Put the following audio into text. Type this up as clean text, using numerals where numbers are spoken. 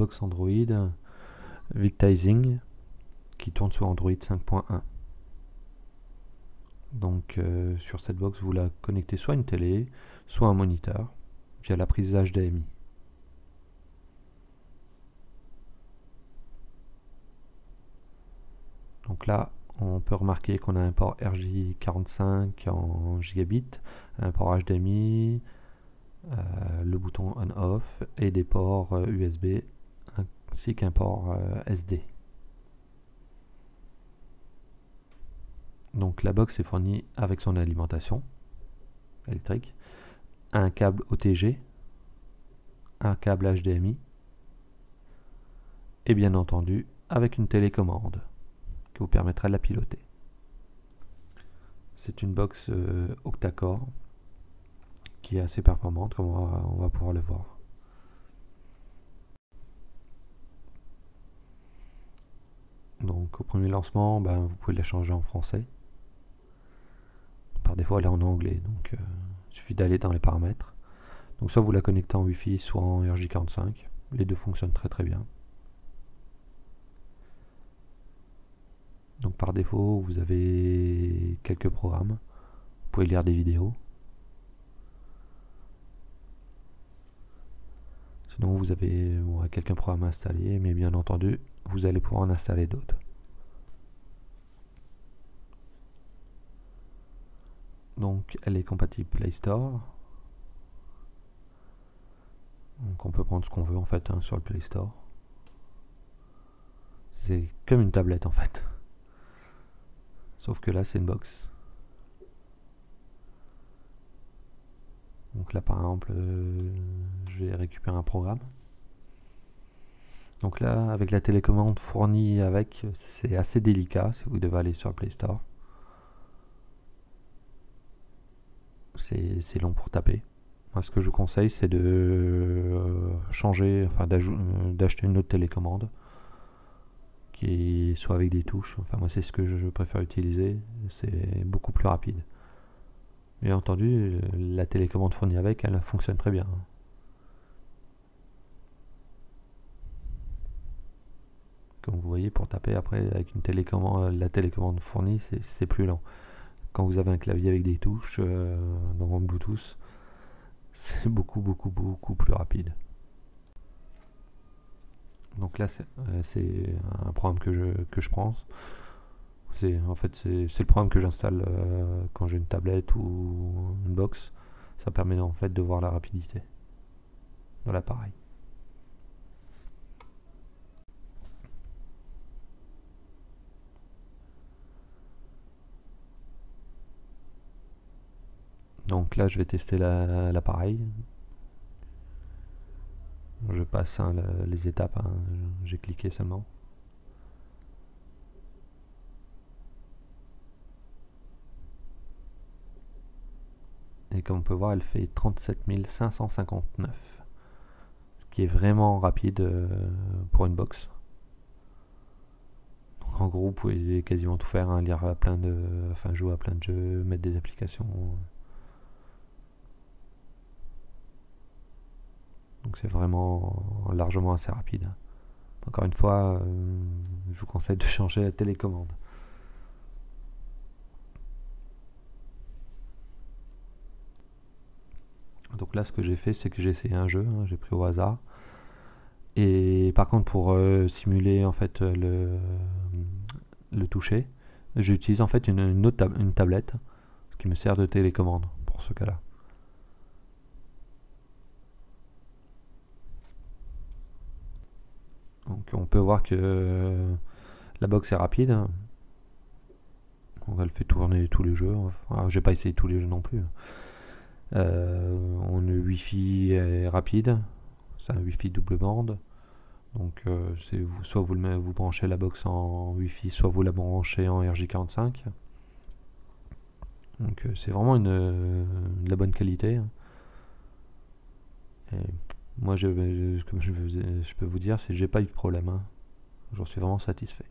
box Android Victising qui tourne sur Android 5.1. Donc sur cette box, vous la connectez soit à une télé, soit à un moniteur via la prise HDMI. Donc là, on peut remarquer qu'on a un port RJ45 en gigabit, un port HDMI, le bouton on-off et des ports USB ainsi qu'un port SD. Donc la box est fournie avec son alimentation électrique, un câble OTG, un câble HDMI et bien entendu avec une télécommande qui vous permettra de la piloter. C'est une box octa-core qui est assez performante, comme on va pouvoir le voir. Donc au premier lancement, vous pouvez la changer en français. Par défaut elle est en anglais, donc il suffit d'aller dans les paramètres. Donc soit vous la connectez en Wi-Fi, soit en RJ45. Les deux fonctionnent très très bien. Donc par défaut, vous avez quelques programmes. Vous pouvez lire des vidéos. Sinon vous avez quelques programmes installés, mais bien entendu, vous allez pouvoir en installer d'autres. Donc elle est compatible Play Store. Donc on peut prendre ce qu'on veut en fait sur le Play Store. C'est comme une tablette en fait. Sauf que là c'est une box. Donc là par exemple je vais récupérer un programme. Donc là avec la télécommande fournie avec, c'est assez délicat si vous devez aller sur le Play Store. C'est long pour taper. Moi ce que je vous conseille c'est de changer, enfin d'acheter une autre télécommande qui soit avec des touches. Enfin moi c'est ce que je préfère utiliser, c'est beaucoup plus rapide. Bien entendu, la télécommande fournie avec, elle fonctionne très bien. Comme vous voyez, pour taper après avec une télécommande, la télécommande fournie, c'est plus lent. Quand vous avez un clavier avec des touches dans Bluetooth, c'est beaucoup plus rapide. Donc là, c'est un programme que je prends. En fait, c'est le programme que j'installe quand j'ai une tablette ou une box. Ça permet en fait de voir la rapidité de l'appareil. Donc là, je vais tester l'appareil. Je passe les étapes, j'ai cliqué seulement. Et comme on peut voir, elle fait 37 559, ce qui est vraiment rapide pour une box. Donc en gros, vous pouvez quasiment tout faire, lire jouer à plein de jeux, mettre des applications. Donc c'est vraiment largement assez rapide. Encore une fois, je vous conseille de changer la télécommande. Donc là, ce que j'ai fait, c'est que j'ai essayé un jeu, j'ai pris au hasard. Et par contre, pour simuler en fait le toucher, j'utilise en fait une tablette qui me sert de télécommande pour ce cas-là. Donc on peut voir que la box est rapide. Donc elle fait tourner tous les jeux. Enfin, j'ai pas essayé tous les jeux non plus. Le Wi-Fi est rapide. C'est un Wi-Fi double bande. Donc soit vous branchez la box en Wi-Fi, soit vous la branchez en RJ45. Donc c'est vraiment de la bonne qualité. Et moi, comme je peux vous dire, j'ai pas eu de problème. J'en suis vraiment satisfait.